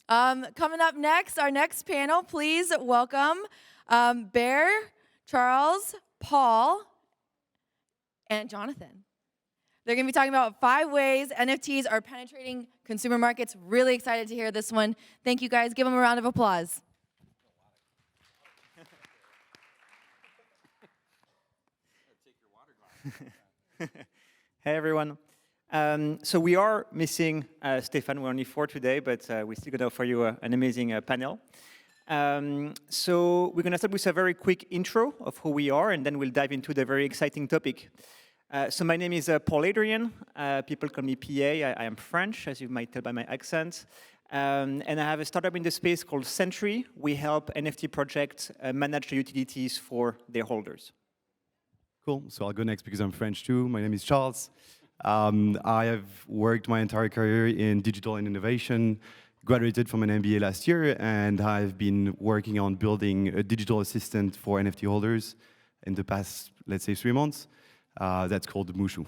Coming up next, our next panel, please welcome Bear, Charles, Paul, and Jonathan. They're going to be talking about 5 ways NFTs are penetrating consumer markets. Really excited to hear this one. Thank you, guys. Give them a round of applause. Hey, everyone. So we are missing Stefan. We're only 4 today, but we're still going to offer you an amazing panel. So we're going to start with a very quick intro of who we are, and then we'll dive into the very exciting topic. So my name is Paul-Adrien. People call me PA. I am French, as you might tell by my accent. And I have a startup in the space called Sentry. We help NFT projects manage the utilities for their holders. Cool. So I'll go next because I'm French too. My name is Charles. I have worked my entire career in digital and innovation, graduated from an MBA last year, and I've been working on building a digital assistant for NFT holders in the past, let's say, 3 months. That's called Mushu.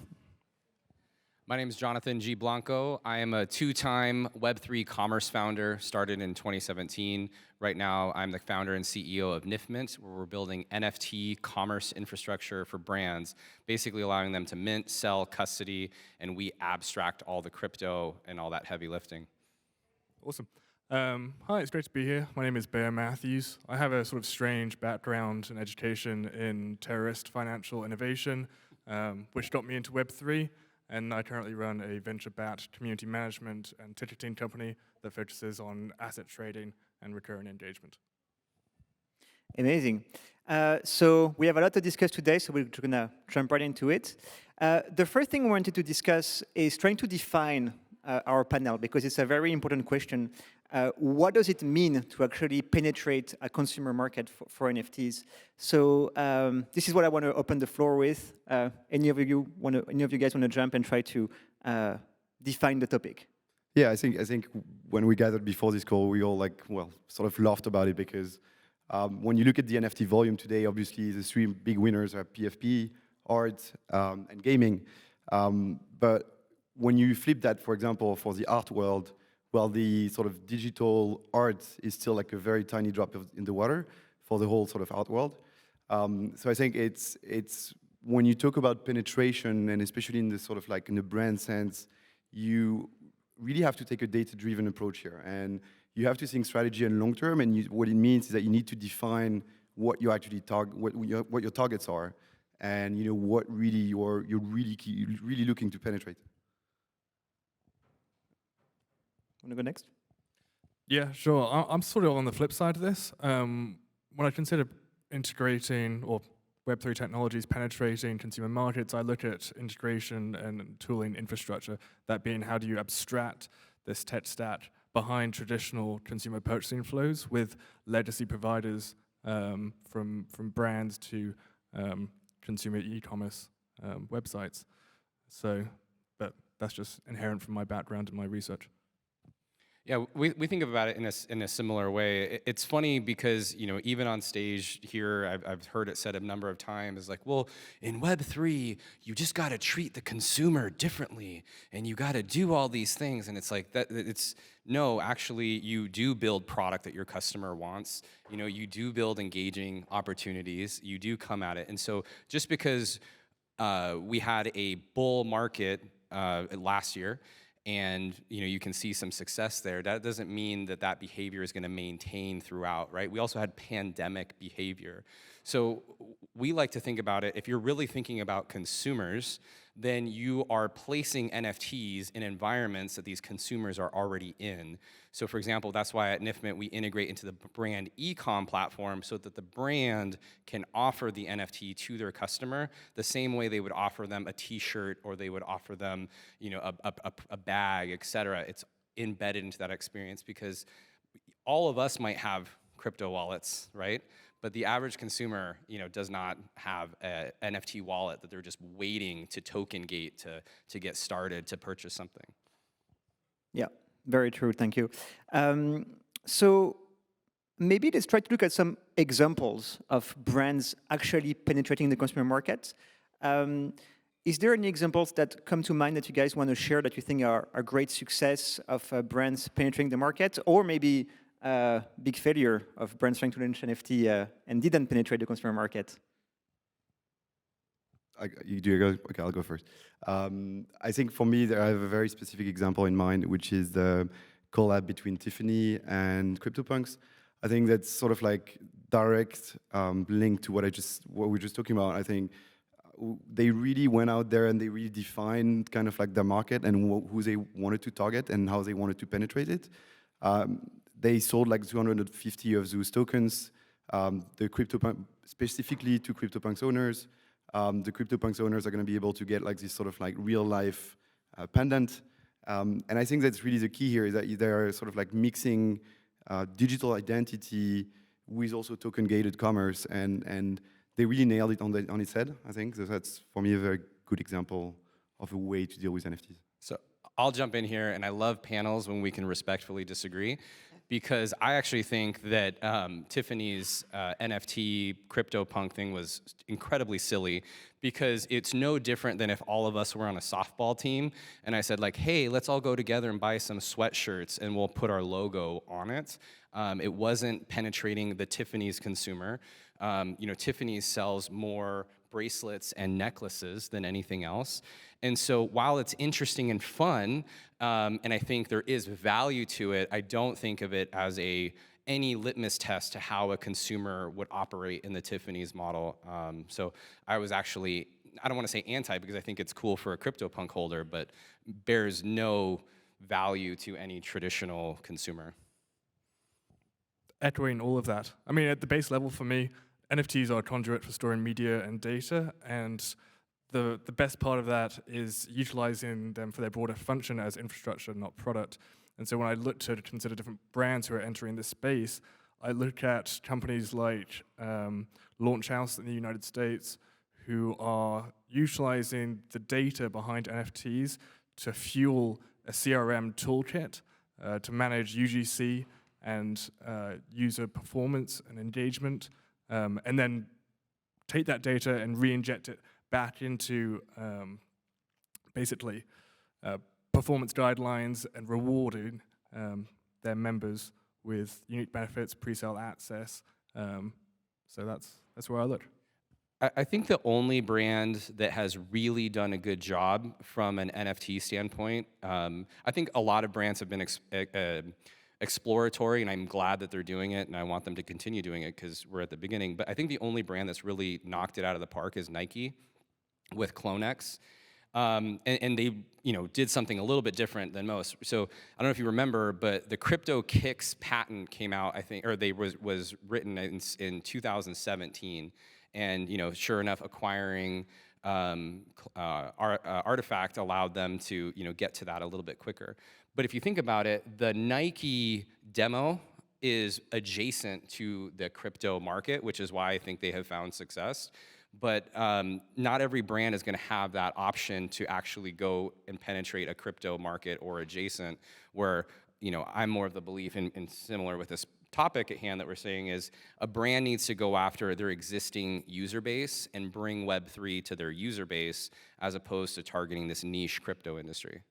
My name is Jonathan G. Blanco. I am a 2-time Web3 commerce founder, started in 2017. Right now, I'm the founder and CEO of NFTMint, where we're building NFT commerce infrastructure for brands, basically allowing them to mint, sell, custody, and we abstract all the crypto and all that heavy lifting. Awesome. Hi, it's great to be here. My name is Bear Matthews. I have a sort of strange background and education in terrorist financial innovation, which got me into Web3. And I currently run a venture-backed community management and ticketing company that focuses on asset trading and recurring engagement. Amazing. So we have a lot to discuss today, so we're going to jump right into it. The first thing we wanted to discuss is trying to define our panel, because it's a very important question. What does it mean to actually penetrate a consumer market for NFTs? So this is what I want to open the floor with. Any of you guys want to jump and try to define the topic? Yeah, I think when we gathered before this call, we all sort of laughed about it because when you look at the NFT volume today, obviously the 3 big winners are PFP, art, and gaming. But when you flip that, for example, for the art world, well, the sort of digital art is still like a very tiny drop in the water for the whole sort of art world. So I think it's when you talk about penetration, and especially in the sort of like in the brand sense, you really have to take a data-driven approach here, and you have to think strategy and long term. And what it means is that you need to define what you actually what your targets are, and what really you're really looking to penetrate. Want to go next? Yeah, sure. I'm sort of on the flip side of this. When I consider integrating or Web3 technologies penetrating consumer markets, I look at integration and tooling infrastructure, that being how do you abstract this tech stack behind traditional consumer purchasing flows with legacy providers from brands to consumer e-commerce websites. But that's just inherent from my background and my research. Yeah, we think about it in a similar way. It's funny because even on stage here, I've heard it said a number of times, like, well, in Web3, you just got to treat the consumer differently, and you got to do all these things. And it's like that. No, actually, you do build product that your customer wants. You do build engaging opportunities. You do come at it. And so just because we had a bull market last year, and you can see some success there, that doesn't mean that behavior is going to maintain throughout, right? We also had pandemic behavior. So we like to think about it, if you're really thinking about consumers, then you are placing NFTs in environments that these consumers are already in. So for example, that's why at NFTMint we integrate into the brand e-com platform so that the brand can offer the NFT to their customer the same way they would offer them a t-shirt or they would offer them a bag, etc. It's embedded into that experience because all of us might have crypto wallets, right? But the average consumer, does not have an NFT wallet that they're just waiting to token gate to get started to purchase something. Yeah, very true. Thank you. So maybe let's try to look at some examples of brands actually penetrating the consumer market. is there any examples that come to mind that you guys want to share that you think are great success of brands penetrating the market, or maybe big failure of brands trying to launch NFT and didn't penetrate the consumer market? You do go? Okay, I'll go first. I think for me, I have a very specific example in mind, which is the collab between Tiffany and CryptoPunks. I think that's sort of like direct link to what we were just talking about. I think they really went out there and they really defined kind of like the market and who they wanted to target and how they wanted to penetrate it. They sold like 250 of those tokens, the CryptoPunk specifically to CryptoPunks owners. The CryptoPunks owners are going to be able to get like this sort of like real life pendant. And I think that's really the key here, is that they're sort of like mixing digital identity with also token gated commerce, and they really nailed it on its head. I think that's for me a very good example of a way to deal with NFTs. So I'll jump in here, and I love panels when we can respectfully disagree, because I actually think that Tiffany's NFT CryptoPunk thing was incredibly silly, because it's no different than if all of us were on a softball team and I said like, hey, let's all go together and buy some sweatshirts and we'll put our logo on it. It wasn't penetrating the Tiffany's consumer. You know, Tiffany's sells more bracelets and necklaces than anything else. And so while it's interesting and fun, and I think there is value to it, I don't think of it as any litmus test to how a consumer would operate in the Tiffany's model. So I was actually, I don't want to say anti, because I think it's cool for a CryptoPunk holder, but bears no value to any traditional consumer. Echoing all of that. I mean, at the base level for me, NFTs are a conduit for storing media and data, and the best part of that is utilizing them for their broader function as infrastructure, not product. And so when I look to consider different brands who are entering this space, I look at companies like Launch House in the United States, who are utilizing the data behind NFTs to fuel a CRM toolkit to manage UGC and user performance and engagement, and then take that data and re-inject it back into basically performance guidelines and rewarding their members with unique benefits, pre-sale access. So that's where I look. I think the only brand that has really done a good job from an NFT standpoint, I think a lot of brands have been exploratory, and I'm glad that they're doing it, and I want them to continue doing it because we're at the beginning. But I think the only brand that's really knocked it out of the park is Nike with CloneX. And they, did something a little bit different than most. So I don't know if you remember, but the Crypto Kicks patent came out, I think, or was written in 2017. And sure enough, acquiring Artifact allowed them to get to that a little bit quicker. But if you think about it, the Nike demo is adjacent to the crypto market, which is why I think they have found success. But not every brand is going to have that option to actually go and penetrate a crypto market or adjacent, where I'm more of the belief in similar with this topic at hand that we're saying is a brand needs to go after their existing user base and bring Web3 to their user base as opposed to targeting this niche crypto industry.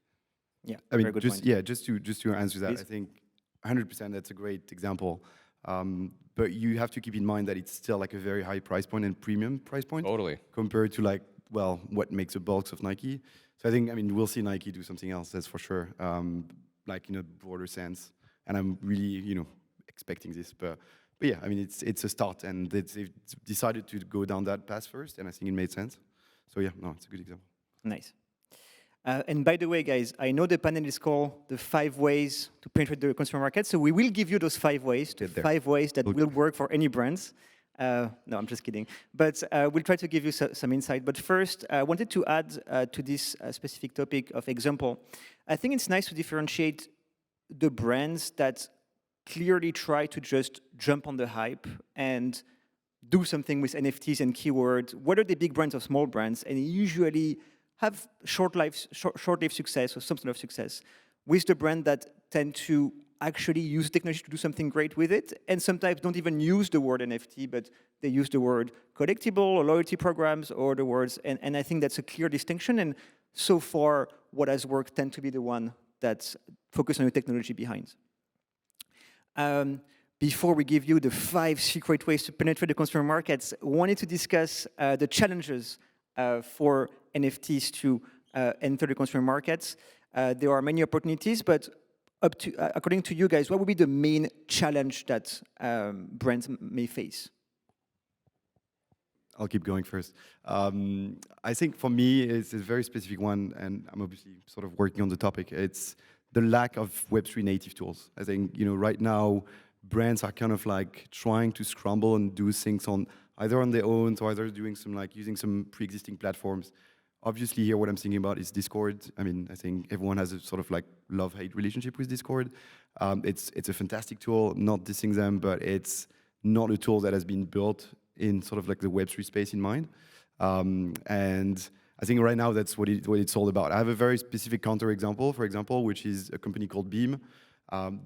Yeah, I mean, just to answer that, Please. I think 100% that's a great example. But you have to keep in mind that it's still like a very high price point and premium price point. Totally. Compared to what makes a bulk of Nike. So I think, we'll see Nike do something else, that's for sure, like in a broader sense. And I'm really, expecting this. But yeah, it's a start, and they've decided to go down that path first, and I think it made sense. So yeah, no, it's a good example. Nice. And by the way, guys, I know the panel is called the 5 ways to penetrate the consumer market. So we will give you those 5 ways, that will work for any brands. No, I'm just kidding. But we'll try to give you some insight. But first, I wanted to add to this specific topic of example. I think it's nice to differentiate the brands that clearly try to just jump on the hype and do something with NFTs and keywords, whether they're big brands or small brands, and usually have short-lived success or some sort of success, with the brand that tend to actually use technology to do something great with it, and sometimes don't even use the word NFT, but they use the word collectible or loyalty programs or the words, and I think that's a clear distinction, and so far what has worked tend to be the one that's focused on the technology behind. Before we give you the 5 secret ways to penetrate the consumer markets, I wanted to discuss the challenges for NFTs to enter the consumer markets. There are many opportunities, but according to you guys, what would be the main challenge that brands may face? I'll keep going first. I think for me, it's a very specific one, and I'm obviously sort of working on the topic. It's the lack of Web3 native tools. I think, right now, brands are kind of like trying to scramble and do things on either on their own or either doing some using some pre-existing platforms. Obviously here what I'm thinking about is Discord. I mean, I think everyone has a sort of like love-hate relationship with Discord. It's a fantastic tool, not dissing them, but it's not a tool that has been built in sort of like the Web3 space in mind. And I think right now that's what it's all about. I have a very specific counterexample, for example, which is a company called Beam.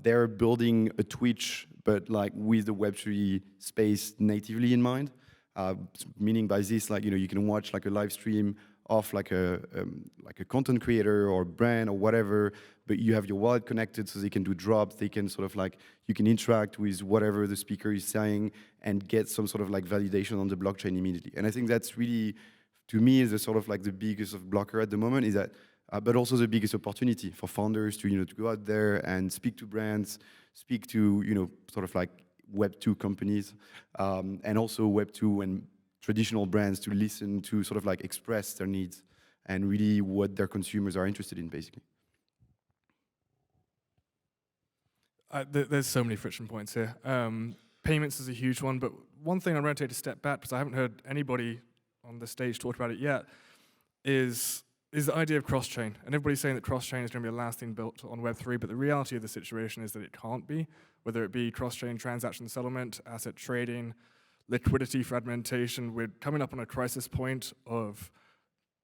They're building a Twitch, but like with the Web3 space natively in mind. Meaning by this, like, you can watch like a live stream of like a content creator or brand or whatever, but you have your wallet connected so they can do drops, they can sort of like, you can interact with whatever the speaker is saying and get some sort of like validation on the blockchain immediately. And I think that's really, to me, is the sort of like the biggest of blocker at the moment is that, but also the biggest opportunity for founders to, to go out there and speak to brands, speak to, sort of like Web2 companies, and also Web2 and traditional brands to listen to sort of like express their needs and really what their consumers are interested in, basically. There's so many friction points here. Payments is a huge one, but one thing I'm going to take a step back, because I haven't heard anybody on the stage talk about it yet, is the idea of cross-chain. And everybody's saying that cross-chain is going to be the last thing built on Web3, but the reality of the situation is that it can't be, whether it be cross-chain transaction settlement, asset trading, liquidity fragmentation. We're coming up on a crisis point of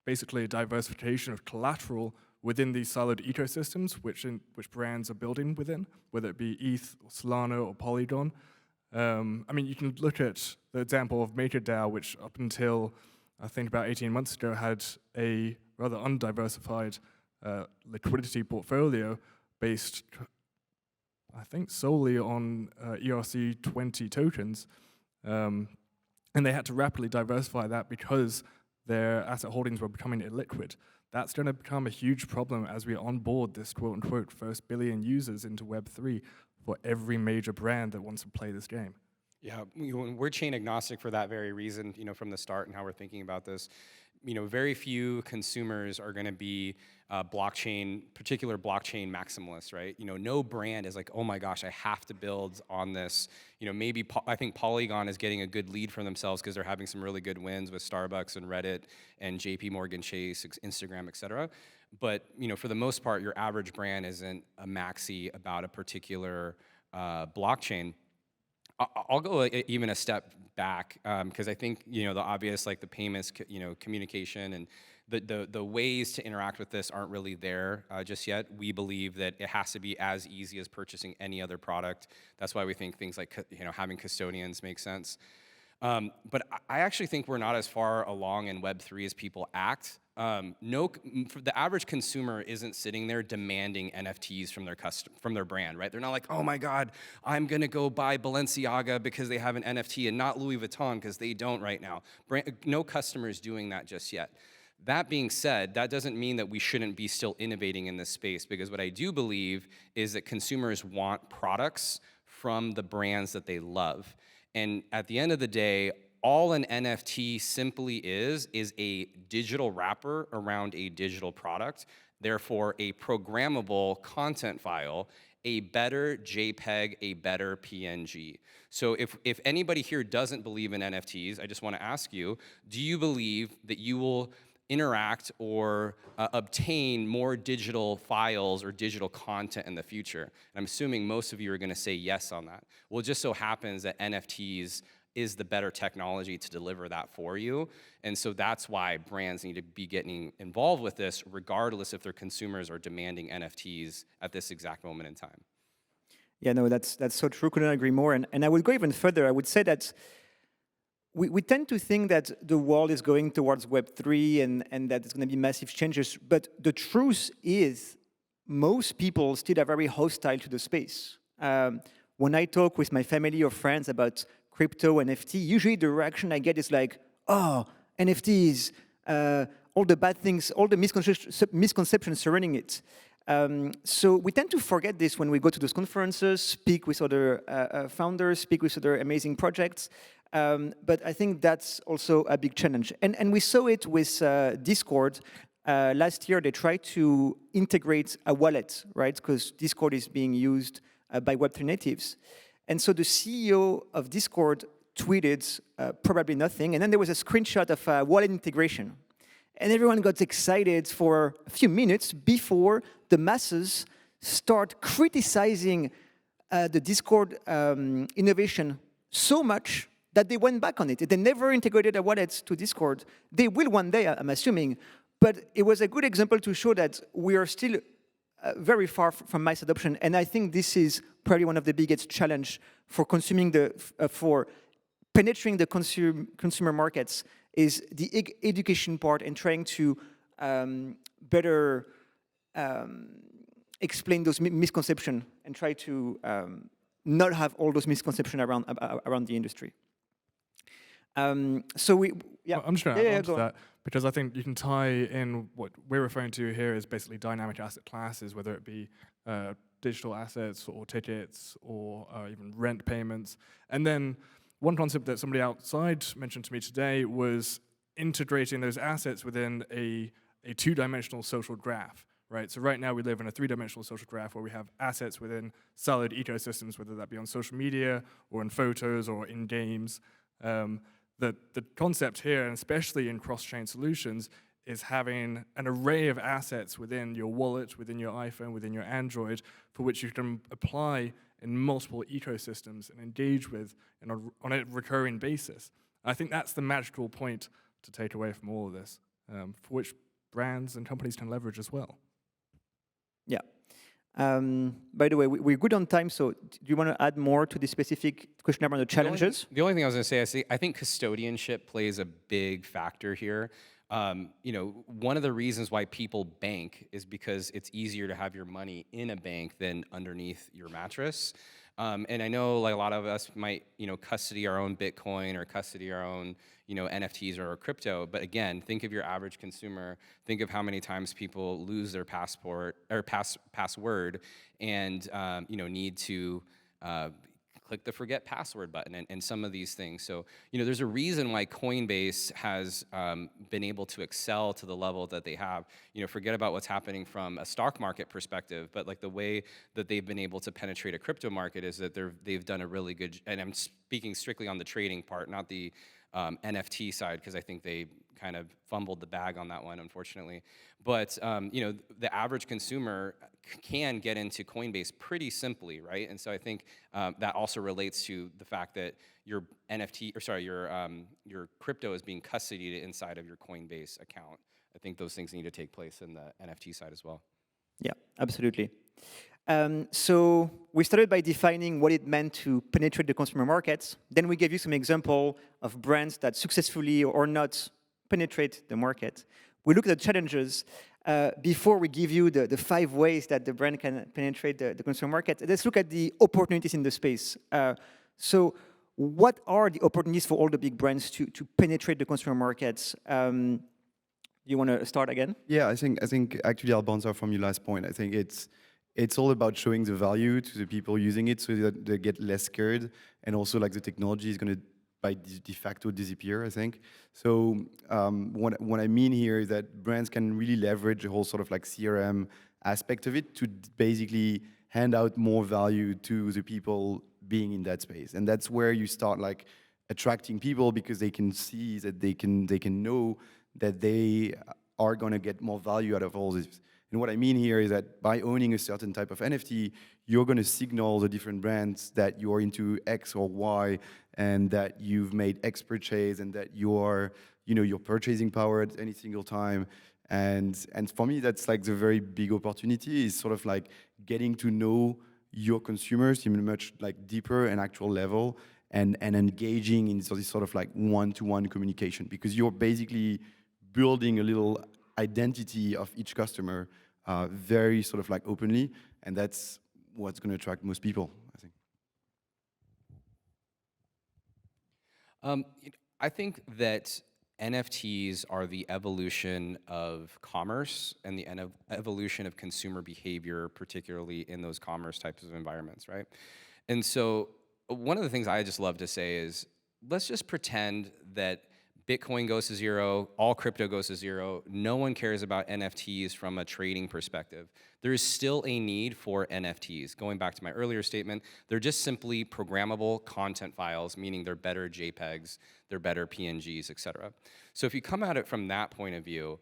basically a diversification of collateral within these siloed ecosystems, which brands are building within, whether it be ETH, or Solana, or Polygon. I mean, you can look at the example of MakerDAO, which up until, I think about 18 months ago, had a rather undiversified liquidity portfolio based, I think, solely on ERC20 tokens. And they had to rapidly diversify that because their asset holdings were becoming illiquid. That's going to become a huge problem as we onboard this quote-unquote first billion users into Web3 for every major brand that wants to play this game. Yeah, we're chain agnostic for that very reason, from the start and how we're thinking about this. Very few consumers are going to be particular blockchain maximalists, right? No brand is like, oh my gosh, I have to build on this. Maybe I think Polygon is getting a good lead for themselves because they're having some really good wins with Starbucks and Reddit and JP Morgan Chase, Instagram, et cetera. But, for the most part, your average brand isn't a maxi about a particular blockchain. I'll go even a step back because I think the obvious, like the payments, communication and the ways to interact with this aren't really there just yet. We believe that it has to be as easy as purchasing any other product. That's why we think things like having custodians make sense. But I actually think we're not as far along in Web3 as people act. The average consumer isn't sitting there demanding NFTs from their brand, right? They're not like, oh my God, I'm gonna go buy Balenciaga because they have an NFT and not Louis Vuitton because they don't right now. No customer is doing that just yet. That being said, that doesn't mean that we shouldn't be still innovating in this space, because what I do believe is that consumers want products from the brands that they love. And at the end of the day, all an NFT simply is a digital wrapper around a digital product, therefore a programmable content file, a better JPEG, a better PNG. So if anybody here doesn't believe in NFTs, I just want to ask you, do you believe that you will interact or obtain more digital files or digital content in the future? And I'm assuming most of you are going to say yes on that. Well, it just so happens that NFTs is the better technology to deliver that for you. And so that's why brands need to be getting involved with this, regardless if their consumers are demanding NFTs at this exact moment in time. Yeah, no, that's so true. Couldn't agree more. And I would go even further. I would say that we tend to think that the world is going towards Web3 and that there's going to be massive changes. But the truth is, most people still are very hostile to the space. When I talk with my family or friends about crypto, NFT, usually the reaction I get is like, oh, NFTs, all the bad things, all the misconceptions surrounding it. So we tend to forget this when we go to those conferences, speak with other founders, speak with other amazing projects. But I think that's also a big challenge. And we saw it with Discord. Last year, they tried to integrate a wallet, right? Because Discord is being used by Web3 natives. And so the CEO of Discord tweeted probably nothing. And then there was a screenshot of a wallet integration. And everyone got excited for a few minutes before the masses start criticizing the Discord innovation so much that they went back on it. They never integrated a wallet to Discord. They will one day, I'm assuming. But it was a good example to show that we are still very far from mass adoption. And I think this is probably one of the biggest challenge for consuming for penetrating the consumer markets is the education part and trying to better explain those misconceptions and try to not have all those misconceptions around the industry. So yeah. Well, I'm just going to add on to go that, because I think you can tie in what we're referring to here is basically dynamic asset classes, whether it be digital assets or tickets or even rent payments. And then one concept that somebody outside mentioned to me today was integrating those assets within a two-dimensional social graph, right? So right now we live in a three-dimensional social graph where we have assets within solid ecosystems, whether that be on social media or in photos or in games. The concept here, and especially in cross-chain solutions, is having an array of assets within your wallet, within your iPhone, within your Android, for which you can apply in multiple ecosystems and engage with on a recurring basis. I think that's the magical point to take away from all of this, for which brands and companies can leverage as well. Yeah. By the way, we're good on time, so do you want to add more to the specific question about the challenges? The only thing I was going to say, I think custodianship plays a big factor here. One of the reasons why people bank is because it's easier to have your money in a bank than underneath your mattress. And I know like a lot of us might, custody our own Bitcoin or custody our own, NFTs or crypto. But again, think of your average consumer. Think of how many times people lose their passport or password and, need to click the forget password button and some of these things. So, there's a reason why Coinbase has been able to excel to the level that they have. Forget about what's happening from a stock market perspective, but like the way that they've been able to penetrate a crypto market is that they've done a really good, and I'm speaking strictly on the trading part, not the NFT side, because I think they kind of fumbled the bag on that one, unfortunately. But the average consumer can get into Coinbase pretty simply, right? And so I think that also relates to the fact that your your crypto is being custodied inside of your Coinbase account. I think those things need to take place in the NFT side as well. Yeah, absolutely. So we started by defining what it meant to penetrate the consumer markets. Then we gave you some example of brands that successfully or not penetrate the market. We looked at the challenges. Before we give you the 5 ways that the brand can penetrate the consumer market, let's look at the opportunities in the space. So what are the opportunities for all the big brands to penetrate the consumer markets? You want to start again? Yeah, I think actually I'll bounce off from your last point. I think it's all about showing the value to the people using it so that they get less scared, and also like the technology is going to by de facto disappear, I think. So what I mean here is that brands can really leverage the whole sort of like CRM aspect of it to basically hand out more value to the people being in that space. And that's where you start like attracting people, because they can see that they can know that they are going to get more value out of all this. And what I mean here is that by owning a certain type of NFT, you're going to signal the different brands that you're into X or Y, and that you've made X purchase, and that you're purchasing power at any single time. And for me, that's like the very big opportunity, is sort of like getting to know your consumers in a much like deeper and actual level, and engaging in this sort of like one-to-one communication, because you're basically building a little identity of each customer very sort of like openly, and that's what's going to attract most people, I think. I think that NFTs are the evolution of commerce and the evolution of consumer behavior, particularly in those commerce types of environments, right? And so one of the things I just love to say is, let's just pretend that Bitcoin goes to zero, all crypto goes to zero, no one cares about NFTs from a trading perspective. There is still a need for NFTs. Going back to my earlier statement, they're just simply programmable content files, meaning they're better JPEGs, they're better PNGs, et cetera. So if you come at it from that point of view,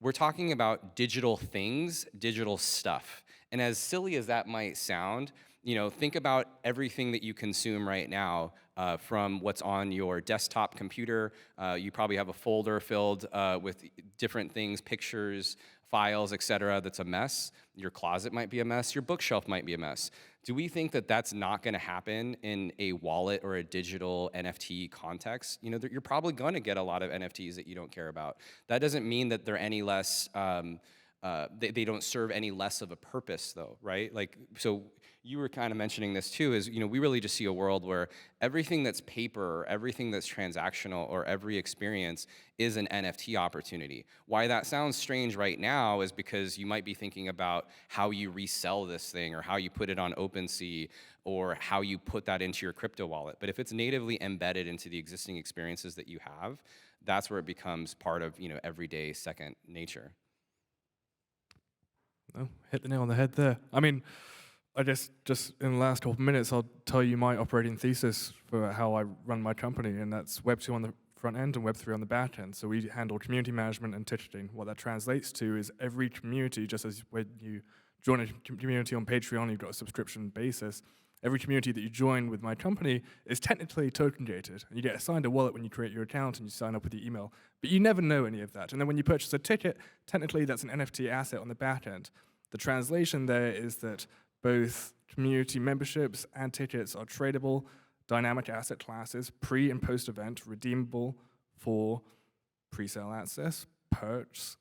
we're talking about digital things, digital stuff. And as silly as that might sound, you know, think about everything that you consume right now, from what's on your desktop computer. You probably have a folder filled with different things, pictures, files, et cetera, that's a mess. Your closet might be a mess. Your bookshelf might be a mess. Do we think that that's not going to happen in a wallet or a digital NFT context? You know, you're probably going to get a lot of NFTs that you don't care about. That doesn't mean that they're any less, they don't serve any less of a purpose, though, right? Like, so you were kind of mentioning this too, is, you know, we really just see a world where everything that's paper, or everything that's transactional, or every experience is an NFT opportunity. Why that sounds strange right now is because you might be thinking about how you resell this thing, or how you put it on OpenSea, or how you put that into your crypto wallet. But if it's natively embedded into the existing experiences that you have, that's where it becomes part of, you know, everyday second nature. No, hit the nail on the head there. I mean, I guess just in the last couple of minutes, I'll tell you my operating thesis for how I run my company, and that's Web 2 on the front end and Web 3 on the back end. So we handle community management and ticketing. What that translates to is every community, just as when you join a community on Patreon, you've got a subscription basis. Every community that you join with my company is technically token gated, and you get assigned a wallet when you create your account and you sign up with your email, but you never know any of that. And then when you purchase a ticket, technically that's an NFT asset on the back end. The translation there is that both community memberships and tickets are tradable, dynamic asset classes, pre and post-event, redeemable for pre-sale access, perks,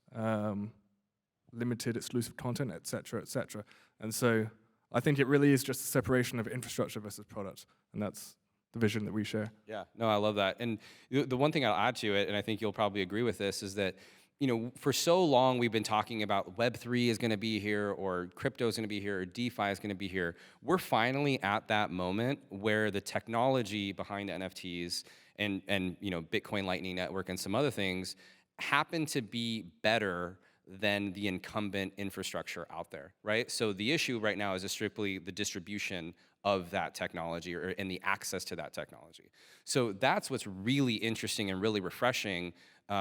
limited exclusive content, et cetera, et cetera. And so I think it really is just a separation of infrastructure versus product, and that's the vision that we share. Yeah, no, I love that. And the one thing I'll add to it, and I think you'll probably agree with this, is that, you know, for so long we've been talking about Web3 is going to be here, or crypto is going to be here, or DeFi is going to be here. We're finally at that moment where the technology behind NFTs and you know, Bitcoin Lightning Network and some other things happen to be better than the incumbent infrastructure out there, right? So the issue right now is strictly the distribution of that technology, and the access to that technology. So that's what's really interesting and really refreshing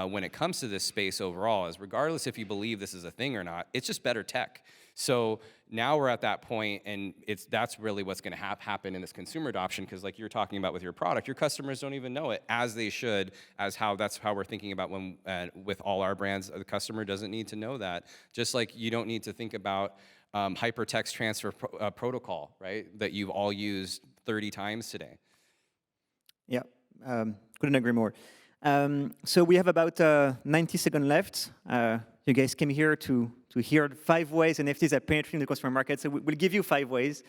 when it comes to this space overall, is regardless if you believe this is a thing or not, it's just better tech. So now we're at that point, and that's really what's going to happen in this consumer adoption, because like you're talking about with your product, your customers don't even know it, as they should, that's how we're thinking about when with all our brands. The customer doesn't need to know that, just like you don't need to think about hypertext transfer protocol, right, that you've all used 30 times today. Yeah, couldn't agree more. So we have about 90 seconds left. You guys came here to hear 5 ways NFTs are penetrating the consumer market. So we'll give you 5 ways.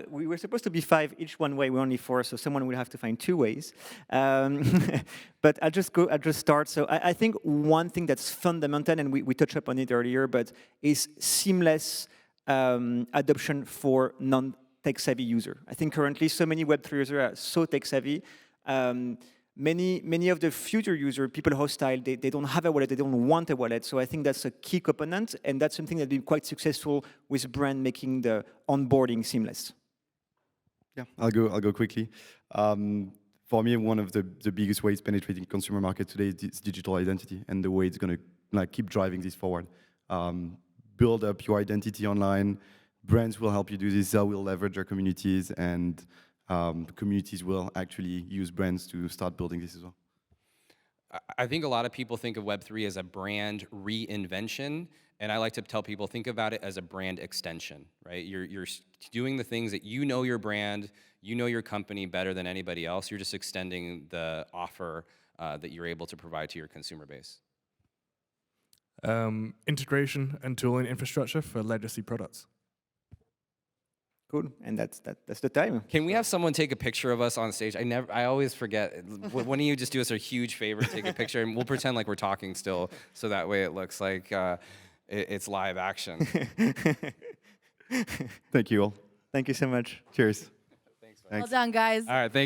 We were supposed to be 5 each one way. We're only 4, so someone will have to find 2 ways. But I'll just start. So I think one thing that's fundamental, and we touched upon it earlier, but is seamless adoption for non-tech savvy user. I think currently so many Web3 users are so tech savvy. Many of the future users, people hostile, they don't have a wallet, they don't want a wallet. So I think that's a key component, and that's something that's been quite successful with brand making the onboarding seamless. Yeah, I'll go quickly. For me, one of the biggest ways penetrating consumer market today is digital identity, and the way it's going to keep driving this forward. Build up your identity online. Brands will help you do this. They will leverage their communities, and communities will actually use brands to start building this as well. I think a lot of people think of Web3 as a brand reinvention, and I like to tell people, think about it as a brand extension, right? You're doing the things that you know your brand, you know your company better than anybody else. You're just extending the offer that you're able to provide to your consumer base. Integration and tooling infrastructure for legacy products. Cool, and that's the time. Can we have someone take a picture of us on stage? I always forget. Why don't you just do us a huge favor, take a picture, and we'll pretend like we're talking still, so that way it looks like it's live action. Thank you all. Thank you so much. Cheers. Thanks, man. Thanks. Well done, guys. All right, thank you.